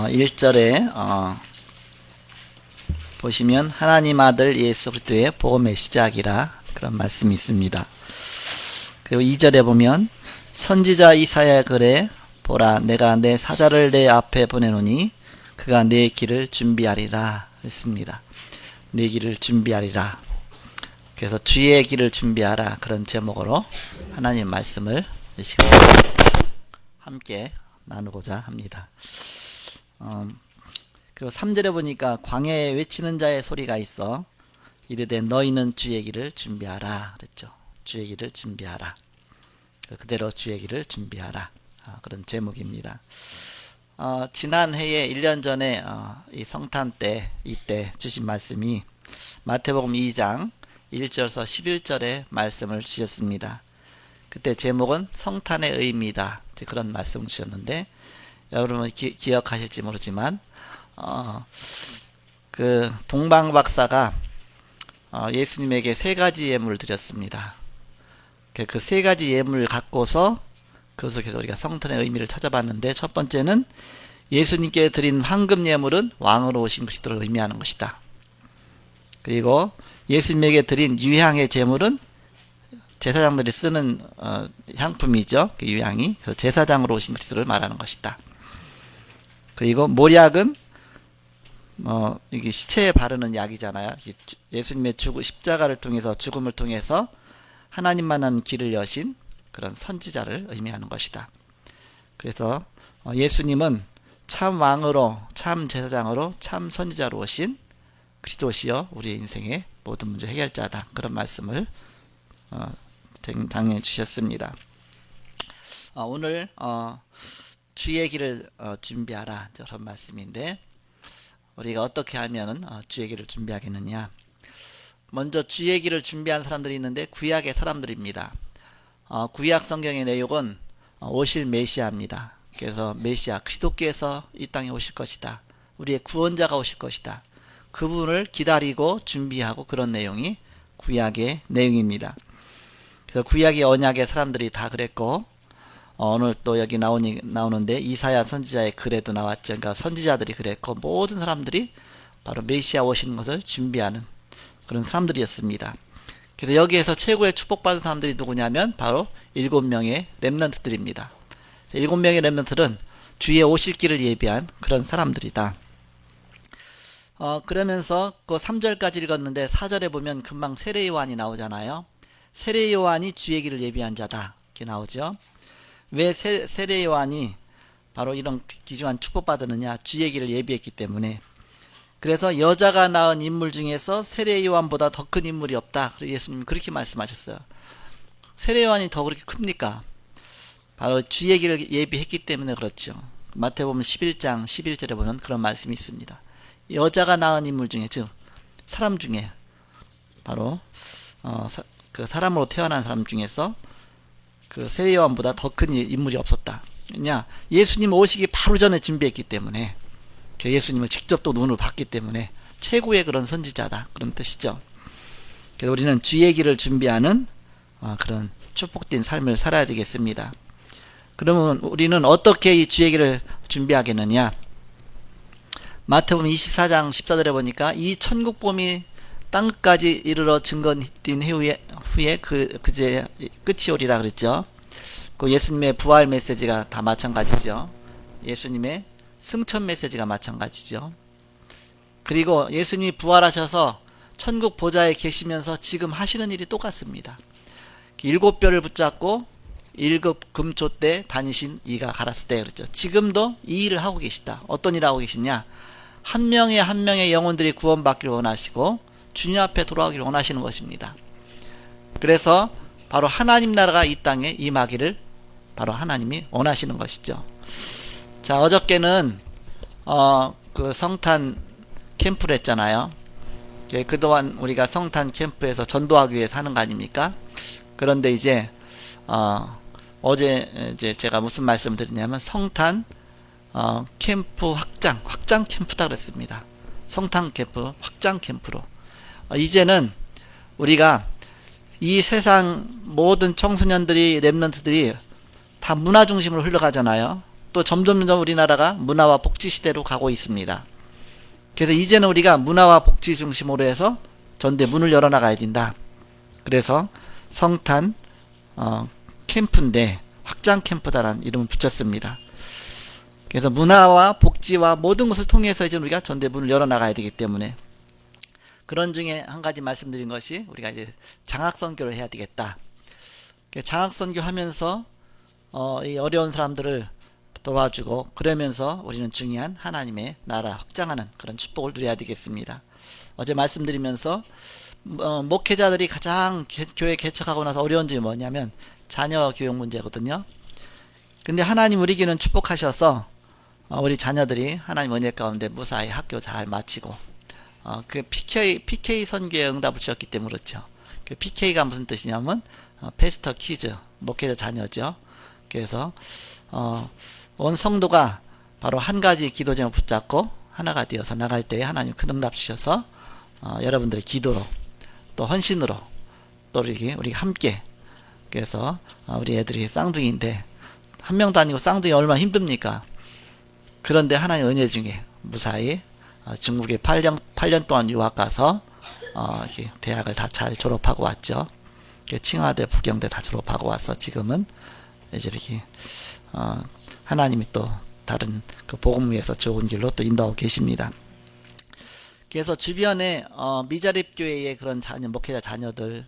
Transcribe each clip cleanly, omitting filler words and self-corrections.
1절에 보시면 하나님 아들 예수 그리스도의 복음의 시작이라 그런 말씀이 있습니다. 그리고 2절에 보면 선지자 이사야 글에 보라 내가 내 사자를 내 앞에 보내노니 그가 내 길을 준비하리라 했습니다. 내 길을 준비하리라. 그래서 주의 길을 준비하라 그런 제목으로 하나님 말씀을 이 시간에 함께 나누고자 합니다. 그리고 3절에 보니까 광야에 외치는 자의 소리가 있어 이르되 너희는 주의 길을 준비하라 그랬죠. 주의 길을 준비하라. 그대로 주의 길을 준비하라. 그런 제목입니다. 지난 해에 1년 전에 이 성탄 때 이때 주신 말씀이 마태복음 2장 1절에서 11절에 말씀을 주셨습니다. 그때 제목은 성탄의 의미다. 그런 말씀을 주셨는데 여러분 기억하실지 모르지만 그 동방 박사가 예수님에게 세 가지 예물을 드렸습니다. 그 세 가지 예물을 갖고서 그 속에서 우리가 성탄의 의미를 찾아봤는데 첫 번째는 예수님께 드린 황금 예물은 왕으로 오신 그리스도를 의미하는 것이다. 그리고 예수님에게 드린 유향의 제물은 제사장들이 쓰는 향품이죠. 그 유향이 그래서 제사장으로 오신 그리스도를 말하는 것이다. 그리고 몰약은 이게 시체에 바르는 약이잖아요. 예수님의 십자가를 통해서 죽음을 통해서 하나님만한 길을 여신 그런 선지자를 의미하는 것이다. 그래서 예수님은 참 왕으로 참 제사장으로 참 선지자로 오신 그리스도시여 우리의 인생의 모든 문제 해결자다. 그런 말씀을 당해 주셨습니다. 오늘 주의 길을 준비하라 그런 말씀인데 우리가 어떻게 하면 주의 길을 준비하겠느냐. 먼저 주의 길을 준비한 사람들이 있는데 구약의 사람들입니다. 구약 성경의 내용은 오실 메시아입니다. 그래서 메시아 그리스도께서 이 땅에 오실 것이다. 우리의 구원자가 오실 것이다. 그분을 기다리고 준비하고 그런 내용이 구약의 내용입니다. 그래서 구약의 언약의 사람들이 다 그랬고 오늘 또 여기 나오는데 이사야 선지자의 글에도 나왔죠. 그러니까 선지자들이 그랬고 모든 사람들이 바로 메시아 오시는 것을 준비하는 그런 사람들이었습니다. 그래서 여기에서 최고의 축복받은 사람들이 누구냐면 바로 7명의 렘넌트들입니다. 7명의 렘넌트들은 주의 오실 길을 예비한 그런 사람들이다. 그러면서 그 3절까지 읽었는데 4절에 보면 금방 세례 요한이 나오잖아요. 세례 요한이 주의 길을 예비한 자다 이렇게 나오죠. 왜 세례 요한이 바로 이런 귀중한 축복받느냐. 주의 길을 예비했기 때문에. 그래서 여자가 낳은 인물 중에서 세례 요한보다 더 큰 인물이 없다. 예수님이 그렇게 말씀하셨어요. 세례 요한이 더 그렇게 큽니까? 바로 주의 길을 예비했기 때문에 그렇죠. 마태복음 11장 11절에 보면 그런 말씀이 있습니다. 여자가 낳은 인물 중에 즉 사람 중에 바로 그 사람으로 태어난 사람 중에서 그 세례 요한보다 더 큰 인물이 없었다. 왜냐? 예수님 오시기 바로 전에 준비했기 때문에 예수님을 직접 또 눈으로 봤기 때문에 최고의 그런 선지자다. 그런 뜻이죠. 그래서 우리는 주의 길을 준비하는 그런 축복된 삶을 살아야 되겠습니다. 그러면 우리는 어떻게 이 주의 길을 준비하겠느냐? 마태복음 24장 14절에 보니까 이 천국복음이 땅끝까지 이르러 증거된 후에 그제 끝이 오리라 그랬죠. 그 예수님의 부활 메시지가 다 마찬가지죠. 예수님의 승천 메시지가 마찬가지죠. 그리고 예수님이 부활하셔서 천국 보좌에 계시면서 지금 하시는 일이 똑같습니다. 7뼈를 붙잡고 1급 금초 때 다니신 이가 갈았을 때 그랬죠. 지금도 이 일을 하고 계시다. 어떤 일을 하고 계시냐? 한 명의 한 명의 영혼들이 구원받기를 원하시고 주님 앞에 돌아오기를 원하시는 것입니다. 그래서 바로 하나님 나라가 이 땅에 임하기를 바로 하나님이 원하시는 것이죠. 자, 어저께는 그 성탄 캠프를 했잖아요. 그동안 우리가 성탄 캠프에서 전도하기 위해서 하는 거 아닙니까? 그런데 이제 어제 이제 제가 무슨 말씀을 드리냐면 성탄 캠프 확장 캠프다 그랬습니다. 성탄 캠프 확장 캠프로 이제는 우리가 이 세상 모든 청소년들이 렘넌트들이 다 문화 중심으로 흘러가잖아요. 또 점점점 우리나라가 문화와 복지 시대로 가고 있습니다. 그래서 이제는 우리가 문화와 복지 중심으로 해서 전대 문을 열어나가야 된다. 그래서 성탄 캠프인데 확장 캠프다라는 이름을 붙였습니다. 그래서 문화와 복지와 모든 것을 통해서 이제 우리가 전대 문을 열어나가야 되기 때문에 그런 중에 한 가지 말씀드린 것이 우리가 이제 장학선교를 해야 되겠다. 장학선교 하면서 이 어려운 사람들을 도와주고 그러면서 우리는 중요한 하나님의 나라 확장하는 그런 축복을 누려야 되겠습니다. 어제 말씀드리면서 목회자들이 가장 교회 개척하고 나서 어려운 점이 뭐냐면 자녀 교육 문제거든요. 근데 하나님 우리 교회는 축복하셔서 우리 자녀들이 하나님 은혜 가운데 무사히 학교 잘 마치고 그 PK 선교에 응답을 주셨기 때문에 그렇죠. 그 PK가 무슨 뜻이냐면 패스터 키즈 목회자 자녀죠. 그래서 온 성도가 바로 한 가지 기도 제목을 붙잡고 하나가 되어서 나갈 때에 하나님 큰 응답 주셔서 여러분들의 기도로 또 헌신으로 또 우리 함께 그래서 우리 애들이 쌍둥이인데 한 명도 아니고 쌍둥이 얼마나 힘듭니까? 그런데 하나님 은혜 중에 무사히 중국에 8년 동안 유학 가서 이렇게 대학을 다 잘 졸업하고 왔죠. 칭화대, 부경대 다 졸업하고 와서 지금은 이제 이렇게 하나님이 또 다른 그 복음 위에서 좋은 길로 또 인도하고 계십니다. 그래서 주변에 미자립 교회의 그런 목회자 자녀들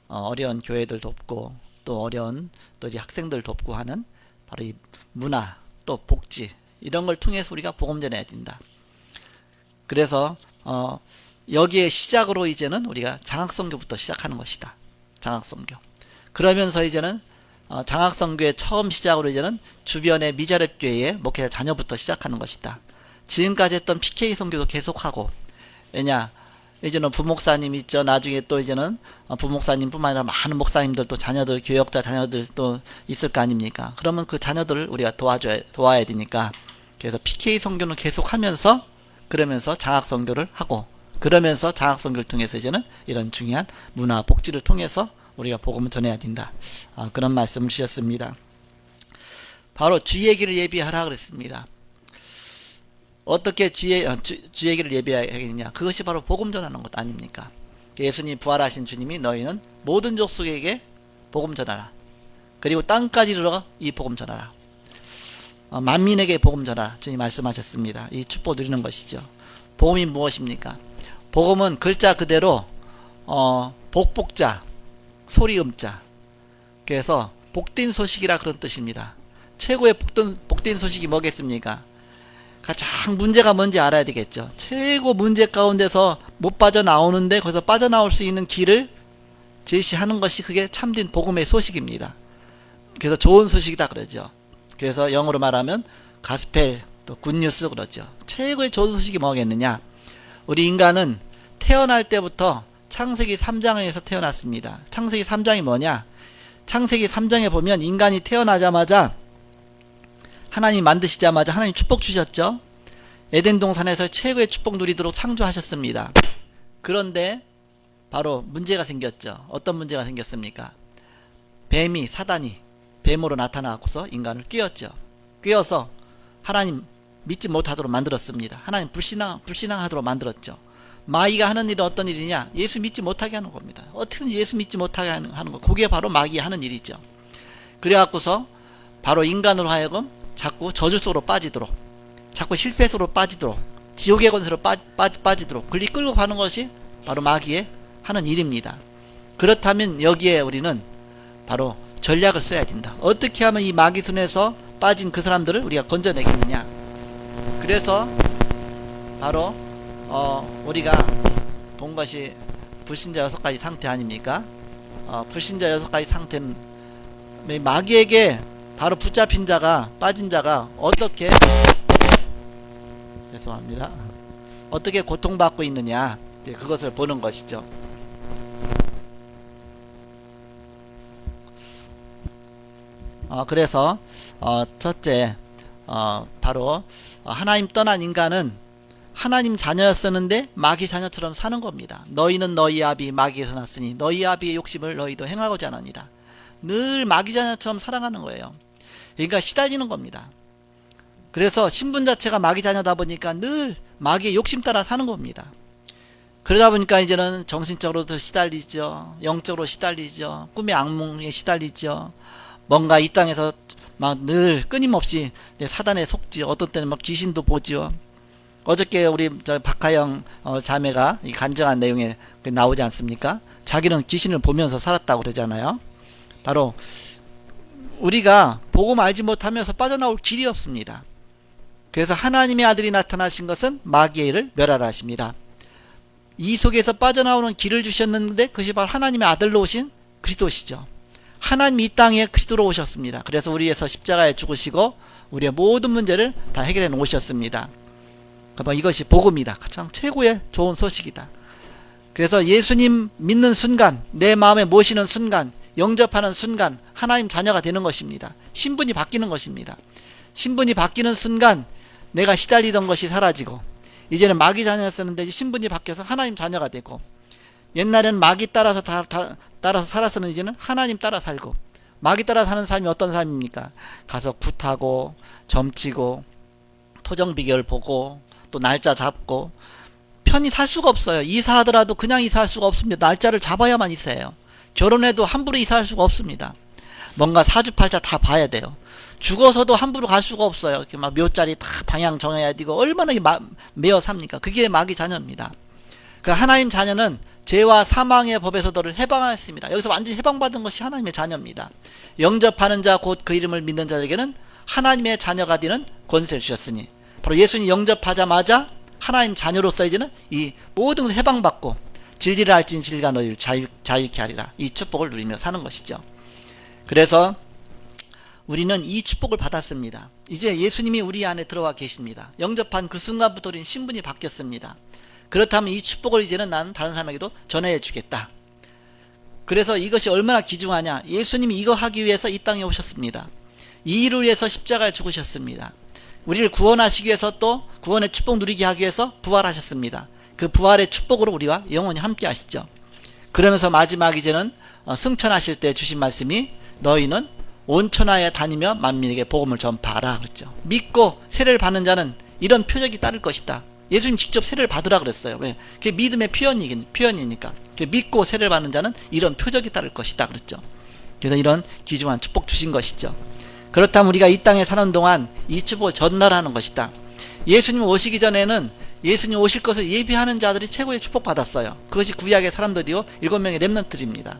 어려운 교회들 돕고 또 어려운 또 우리 학생들 돕고 하는 바로 이 문화 또 복지 이런 걸 통해서 우리가 복음 전해야 된다. 그래서 여기에 시작으로 이제는 우리가 장학선교부터 시작하는 것이다. 장학선교. 그러면서 이제는 장학선교의 처음 시작으로 이제는 주변의 미자립 교회의 목회자 자녀부터 시작하는 것이다. 지금까지 했던 PK 선교도 계속하고 왜냐 이제는 부목사님 있죠. 나중에 또 이제는 부목사님뿐만 아니라 많은 목사님들 또 자녀들 교역자 자녀들 또 있을 거 아닙니까? 그러면 그 자녀들을 우리가 도와야 되니까 그래서 PK 선교는 계속하면서 그러면서 장학 선교를 하고 그러면서 장학 선교를 통해서 이제는 이런 중요한 문화 복지를 통해서 우리가 복음을 전해야 된다. 그런 말씀을 주셨습니다. 바로 주의 길을 예비하라 그랬습니다. 어떻게 주의 길을 예비하겠느냐? 그것이 바로 복음 전하는 것 아닙니까? 예수님 부활하신 주님이 너희는 모든 족속에게 복음 전하라. 그리고 땅까지 이르러 이 복음 전하라. 만민에게 복음 전하라. 주님 말씀하셨습니다. 이 축복 누리는 것이죠. 복음이 무엇입니까? 복음은 글자 그대로 복복자 소리음자 그래서 복된 소식이라 그런 뜻입니다. 최고의 복된 소식이 뭐겠습니까? 가장 문제가 뭔지 알아야 되겠죠. 최고 문제 가운데서 못 빠져나오는데 거기서 빠져나올 수 있는 길을 제시하는 것이 그게 참된 복음의 소식입니다. 그래서 좋은 소식이다 그러죠. 그래서 영어로 말하면 가스펠 또 굿뉴스 그러죠. 최고의 좋은 소식이 뭐겠느냐? 우리 인간은 태어날 때부터 창세기 3장에서 태어났습니다. 창세기 3장이 뭐냐? 창세기 3장에 보면 인간이 태어나자마자 하나님 만드시자마자 하나님 축복 주셨죠. 에덴 동산에서 최고의 축복 누리도록 창조하셨습니다. 그런데 바로 문제가 생겼죠. 어떤 문제가 생겼습니까? 뱀이 사단이 뱀으로 나타나고서 인간을 꿰었죠. 꿰어서 하나님 믿지 못하도록 만들었습니다. 하나님 불신앙하도록 만들었죠. 마귀가 하는 일은 어떤 일이냐? 예수 믿지 못하게 하는 겁니다. 어떻게든 예수 믿지 못하게 하는 거. 그게 바로 마귀가 하는 일이죠. 그래갖고서 바로 인간으로 하여금 자꾸 저주 속으로 빠지도록 자꾸 실패 속으로 빠지도록 지옥의 권세로 빠지도록 끌고 가는 것이 바로 마귀의 하는 일입니다. 그렇다면 여기에 우리는 바로 전략을 써야 된다. 어떻게 하면 이 마귀 손에서 빠진 그 사람들을 우리가 건져내겠느냐? 그래서 바로 우리가 본 것이 불신자 6가지 상태 아닙니까? 불신자 6가지 상태는 마귀에게 바로 붙잡힌 자가 빠진 자가 어떻게 죄송합니다. 어떻게 고통받고 있느냐 그것을 보는 것이죠. 그래서 첫째 바로 하나님 떠난 인간은 하나님 자녀였었는데 마귀 자녀처럼 사는 겁니다. 너희는 너희 아비 마귀에서 났으니 너희 아비의 욕심을 너희도 행하고자 하느니라. 늘 마귀 자녀처럼 살아가는 거예요. 그러니까 시달리는 겁니다. 그래서 신분 자체가 마귀 자녀다 보니까 늘 마귀의 욕심 따라 사는 겁니다. 그러다 보니까 이제는 정신적으로도 시달리죠. 영적으로 시달리죠. 꿈의 악몽에 시달리죠. 뭔가 이 땅에서 막 늘 끊임없이 사단에 속지. 어떤 때는 막 귀신도 보죠. 어저께 우리 박하영 자매가 이 간증한 내용에 나오지 않습니까? 자기는 귀신을 보면서 살았다고 그러잖아요. 바로 우리가 복음 알지 못하면서 빠져나올 길이 없습니다. 그래서 하나님의 아들이 나타나신 것은 마귀의 일을 멸하라 하십니다. 이 속에서 빠져나오는 길을 주셨는데 그것이 바로 하나님의 아들로 오신 그리스도시죠. 하나님이 이 땅에 그리스도로 오셨습니다. 그래서 우리에서 십자가에 죽으시고 우리의 모든 문제를 다 해결해 놓으셨습니다. 이것이 복음이다. 가장 최고의 좋은 소식이다. 그래서 예수님 믿는 순간, 내 마음에 모시는 순간, 영접하는 순간 하나님 자녀가 되는 것입니다. 신분이 바뀌는 것입니다. 신분이 바뀌는 순간 내가 시달리던 것이 사라지고 이제는 마귀 자녀였었는데 신분이 바뀌어서 하나님 자녀가 되고, 옛날에는 마귀 따라서 따라서 살았었는데 이제는 하나님 따라 살고, 마귀 따라 사는 삶이 어떤 삶입니까? 가서 굿하고 점치고 토정 비결 보고 또 날짜 잡고 편히 살 수가 없어요. 이사하더라도 그냥 이사할 수가 없습니다. 날짜를 잡아야만 이사해요. 결혼해도 함부로 이사할 수가 없습니다. 뭔가 사주팔자 다 봐야 돼요. 죽어서도 함부로 갈 수가 없어요. 이렇게 막 묘자리 다 방향 정해야 되고 얼마나 매어 삽니까? 그게 마귀 자녀입니다. 그 하나님 자녀는 죄와 사망의 법에서 너를 해방하였습니다. 여기서 완전히 해방받은 것이 하나님의 자녀입니다. 영접하는 자 곧 그 이름을 믿는 자에게는 하나님의 자녀가 되는 권세를 주셨으니, 바로 예수님 영접하자마자 하나님 자녀로서 이제는 이 모든 것을 해방받고 진리를 알진 진리가 너희를 자유케 하리라, 이 축복을 누리며 사는 것이죠. 그래서 우리는 이 축복을 받았습니다. 이제 예수님이 우리 안에 들어와 계십니다. 영접한 그 순간부터 우리는 신분이 바뀌었습니다. 그렇다면 이 축복을 이제는 나는 다른 사람에게도 전해 주겠다. 그래서 이것이 얼마나 귀중하냐. 예수님이 이거 하기 위해서 이 땅에 오셨습니다. 이 일을 위해서 십자가에 죽으셨습니다. 우리를 구원하시기 위해서 또 구원의 축복 누리게 하기 위해서 부활하셨습니다. 그 부활의 축복으로 우리와 영원히 함께 하시죠. 그러면서 마지막 이제는 승천하실 때 주신 말씀이 너희는 온 천하에 다니며 만민에게 복음을 전파하라 그랬죠. 믿고 세례를 받는 자는 이런 표적이 따를 것이다. 예수님 직접 세례를 받으라 그랬어요. 왜? 그게 믿음의 표현이니까. 믿고 세례를 받는 자는 이런 표적이 따를 것이다 그랬죠. 그래서 이런 귀중한 축복 주신 것이죠. 그렇다면 우리가 이 땅에 사는 동안 이 축복을 전달하는 것이다. 예수님 오시기 전에는 예수님 오실 것을 예비하는 자들이 최고의 축복 받았어요. 그것이 구약의 사람들이요 7명의 렘넌트입니다.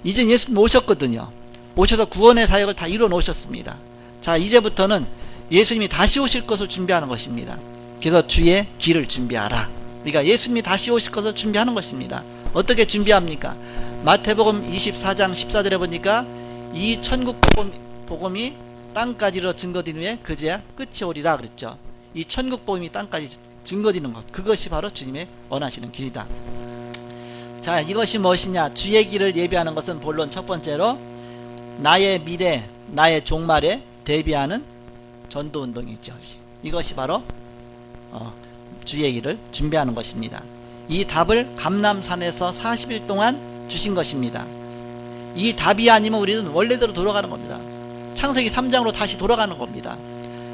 이제 예수님 오셨거든요. 오셔서 구원의 사역을 다 이뤄 놓으셨습니다. 자, 이제부터는 예수님이 다시 오실 것을 준비하는 것입니다. 그래서 주의 길을 준비하라. 우리가 예수님이 다시 오실 것을 준비하는 것입니다. 어떻게 준비합니까? 마태복음 24장 14절에 보니까 이 천국 복음이 땅까지로 증거된 후에 그제야 끝이 오리라 그랬죠. 이 천국 복음이 땅까지 증거되는 것, 그것이 바로 주님의 원하시는 길이다. 자, 이것이 무엇이냐? 주의 길을 예비하는 것은 본론 첫 번째로 나의 미래, 나의 종말에 대비하는 전도운동이죠. 이것이 바로 주의 길을 준비하는 것입니다. 이 답을 감람산에서 40일 동안 주신 것입니다. 이 답이 아니면 우리는 원래대로 돌아가는 겁니다. 창세기 3장으로 다시 돌아가는 겁니다.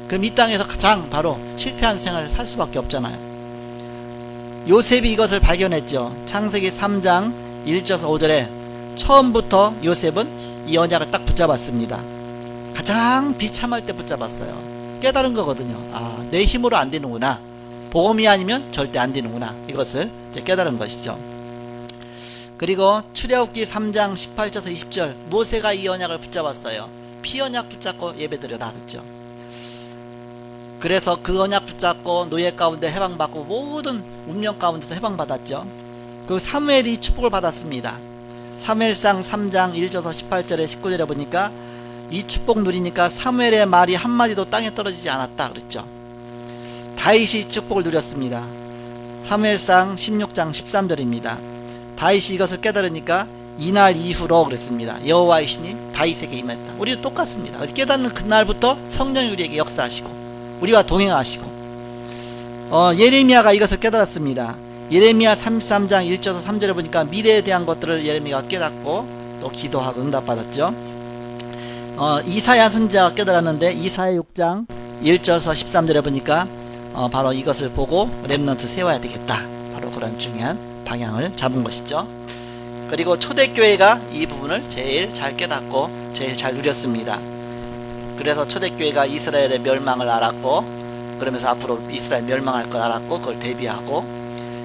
그럼 이 땅에서 가장 바로 실패한 생활을 살 수밖에 없잖아요. 요셉이 이것을 발견했죠. 창세기 3장 1절에서 5절에 처음부터 요셉은 이 언약을 딱 붙잡았습니다. 가장 비참할 때 붙잡았어요. 깨달은 거거든요. 아, 내 힘으로 안 되는구나. 복음이 아니면 절대 안 되는구나. 이것을 이제 깨달은 것이죠. 그리고 출애굽기 3장 18절에서 20절 모세가 이 언약을 붙잡았어요. 피 언약 붙잡고 예배드려라 그랬죠. 그래서 그 언약 붙잡고 노예 가운데 해방받고 모든 운명 가운데서 해방받았죠. 그 사무엘이 축복을 받았습니다. 사무엘상 3장 1절에서 18절에 19절에 보니까 이 축복 누리니까 사무엘의 말이 한마디도 땅에 떨어지지 않았다 그랬죠. 다윗이 축복을 누렸습니다. 사무엘상 16장 13절입니다. 다윗이 이것을 깨달으니까 이날 이후로 그랬습니다. 여호와의 신이 다윗에게 임했다. 우리도 똑같습니다. 깨닫는 그날부터 성령이 우리에게 역사하시고 우리와 동행하시고 예레미야가 이것을 깨달았습니다. 예레미야 33장 1절에서 3절에 보니까 미래에 대한 것들을 예레미야가 깨닫고 또 기도하고 응답받았죠. 이사야 선지자가 깨달았는데 이사야 6장 1절서 13절에 보니까 바로 이것을 보고 렘넌트 세워야 되겠다. 바로 그런 중요한 방향을 잡은 것이죠. 그리고 초대교회가 이 부분을 제일 잘 깨닫고 제일 잘 누렸습니다. 그래서 초대교회가 이스라엘의 멸망을 알았고, 그러면서 앞으로 이스라엘 멸망할 걸 알았고 그걸 대비하고,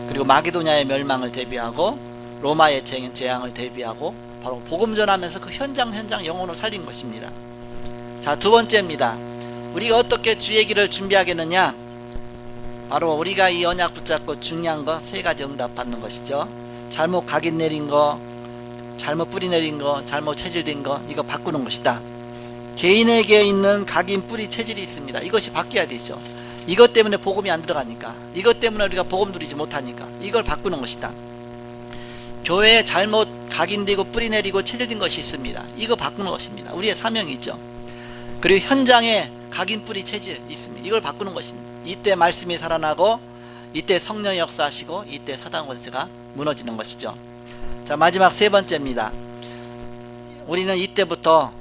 그리고 마게도냐의 멸망을 대비하고 로마의 재앙을 대비하고 바로 복음 전하면서 그 현장 영혼을 살린 것입니다. 자, 두 번째입니다. 우리가 어떻게 주의 길을 준비하겠느냐? 바로 우리가 이 언약 붙잡고 중요한 거 세 가지 응답 받는 것이죠. 잘못 각인 내린 거, 잘못 뿌리 내린 거, 잘못 체질된 거, 이거 바꾸는 것이다. 개인에게 있는 각인 뿌리 체질이 있습니다. 이것이 바뀌어야 되죠. 이것 때문에 복음이 안 들어가니까, 이것 때문에 우리가 복음 누리지 못하니까 이걸 바꾸는 것이다. 교회에 잘못 각인되고 뿌리 내리고 체질된 것이 있습니다. 이거 바꾸는 것입니다. 우리의 사명이 있죠. 그리고 현장에 각인 뿌리 체질 있습니다. 이걸 바꾸는 것입니다. 이때 말씀이 살아나고, 이때 성령의 역사하시고, 이때 사단 권세가 무너지는 것이죠. 자, 마지막 세 번째입니다. 우리는 이때부터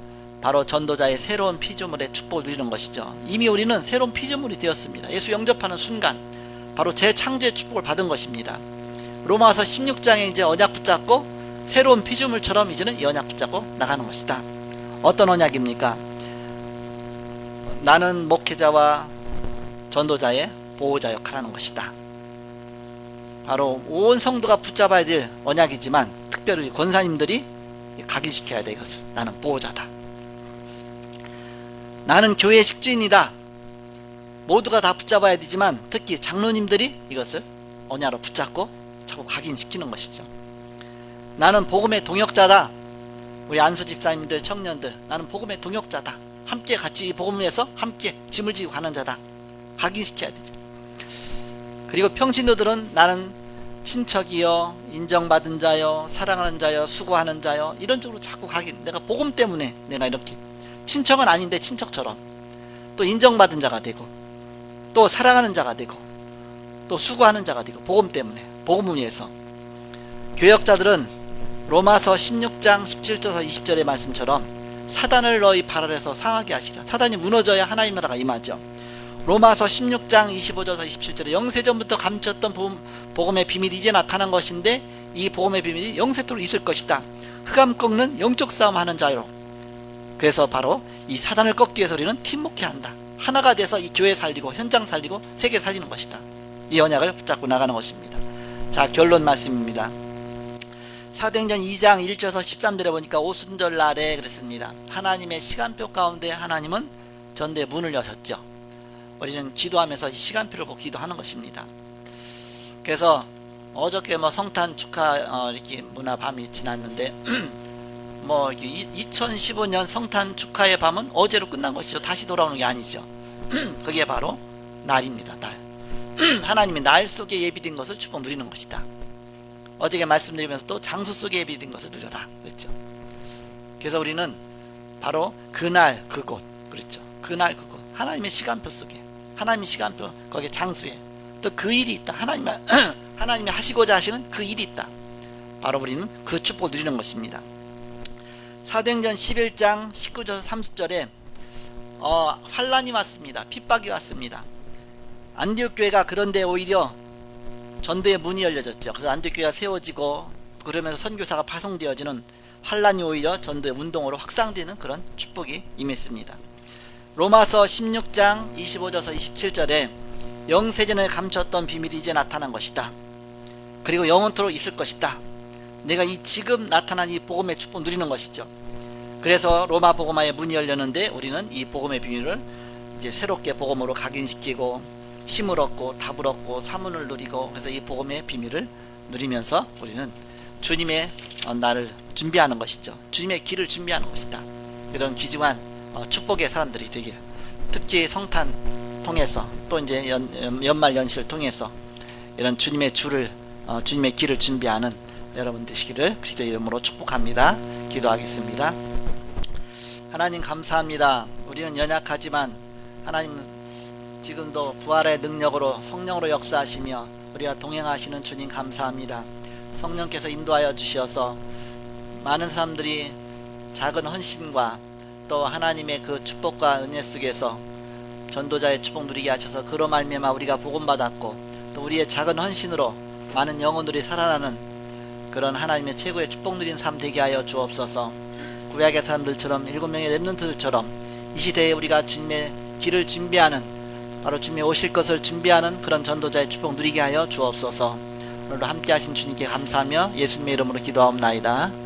바로 전도자의 새로운 피조물의 축복을 누리는 것이죠. 이미 우리는 새로운 피조물이 되었습니다. 예수 영접하는 순간 바로 재창조의 축복을 받은 것입니다. 로마서 16장에 이제 언약 붙잡고 새로운 피조물처럼 이제는 이 언약 붙잡고 나가는 것이다. 어떤 언약입니까? 나는 목회자와 전도자의 보호자 역할을 하는 것이다. 바로 온 성도가 붙잡아야 될 언약이지만 특별히 권사님들이 각인시켜야 돼. 이것을 나는 보호자다. 나는 교회의 식주인이다. 모두가 다 붙잡아야 되지만 특히 장로님들이 이것을 언약으로 붙잡고 자꾸 각인시키는 것이죠. 나는 복음의 동역자다. 우리 안수 집사님들, 청년들, 나는 복음의 동역자다. 함께 같이 이 복음을 위해서 함께 짐을 지고 가는 자다. 각인시켜야 되죠. 그리고 평신도들은 나는 친척이요, 인정받은 자요, 사랑하는 자요, 수고하는 자요, 이런 쪽으로 자꾸 각인. 내가 복음 때문에 내가 이렇게 친척은 아닌데 친척처럼 또 인정받은 자가 되고 또 사랑하는 자가 되고 또 수고하는 자가 되고 복음 때문에, 복음을 위해서. 교역자들은 로마서 16장 17절에서 20절의 말씀처럼 사단을 너희 발 아래서 상하게 하시라. 사단이 무너져야 하나님 나라가 임하죠. 로마서 16장 25절에서 27절에 영세전부터 감췄던 복음의 비밀이 이제 나타난 것인데 이 복음의 비밀이 영세토록 있을 것이다. 흑암 꺾는 영적 싸움하는 자로. 그래서 바로 이 사단을 꺾기 위해서 우리는 팀목해야 한다. 하나가 돼서 이 교회 살리고 현장 살리고 세계 살리는 것이다. 이 언약을 붙잡고 나가는 것입니다. 자, 결론 말씀입니다. 사도행전 2장 1절에서 13절에 보니까 오순절 날에 그랬습니다. 하나님의 시간표 가운데 하나님은 전도의 문을 여셨죠. 우리는 기도하면서 이 시간표를 보고 기도하는 것입니다. 그래서 어저께 성탄 축하 이렇게 문화 밤이 지났는데 2015년 성탄 축하의 밤은 어제로 끝난 것이죠. 다시 돌아오는 게 아니죠. 그게 바로 날입니다. 날. 하나님이 날 속에 예비된 것을 축복 누리는 것이다. 어저께 말씀드리면서 또 장소 속에 예비된 것을 누려라 그랬죠. 그래서 우리는 바로 그날 그곳, 그랬죠. 그날 그곳, 하나님의 시간표 속에, 하나님의 시간표 거기에 장소에 또 그 일이 있다. 하나님이 하시고자 하시는 그 일이 있다. 바로 우리는 그 축복을 누리는 것입니다. 사도행전 11장 19절 30절에 환란이 왔습니다. 핍박이 왔습니다. 안디옥 교회가 그런데 오히려 전도의 문이 열려졌죠. 그래서 안디옥 교회가 세워지고 그러면서 선교사가 파송되어지는, 환란이 오히려 전도의 운동으로 확산되는 그런 축복이 임했습니다. 로마서 16장 25절에서 27절에 영세전에 감췄던 비밀이 이제 나타난 것이다. 그리고 영원토록 있을 것이다. 내가 이 지금 나타난 이 복음의 축복 누리는 것이죠. 그래서 로마 복음화의 문이 열렸는데 우리는 이 복음의 비밀을 이제 새롭게 복음으로 각인시키고 힘을 얻고 답을 얻고 사문을 누리고, 그래서 이 복음의 비밀을 누리면서 우리는 주님의 날을 준비하는 것이죠. 주님의 길을 준비하는 것이다. 이런 귀중한 축복의 사람들이 되길, 특히 성탄 통해서 또 이제 연말 연시를 통해서 이런 주님의 주님의 길을 준비하는 여러분 되시기를 그리스도의 이름으로 축복합니다. 기도하겠습니다. 하나님 감사합니다. 우리는 연약하지만 하나님 지금도 부활의 능력으로 성령으로 역사하시며 우리와 동행하시는 주님 감사합니다. 성령께서 인도하여 주시어서 많은 사람들이 작은 헌신과 또 하나님의 그 축복과 은혜 속에서 전도자의 축복 누리게 하셔서 그로 말미암아 우리가 복음받았고 또 우리의 작은 헌신으로 많은 영혼들이 살아나는 그런 하나님의 최고의 축복 누린 삶 되게 하여 주옵소서. 구약의 사람들처럼 7명의 렘넌트들처럼 이 시대에 우리가 주님의 길을 준비하는 바로 주님이 오실 것을 준비하는 그런 전도자의 축복 누리게 하여 주옵소서. 오늘도 함께 하신 주님께 감사하며 예수님의 이름으로 기도하옵나이다.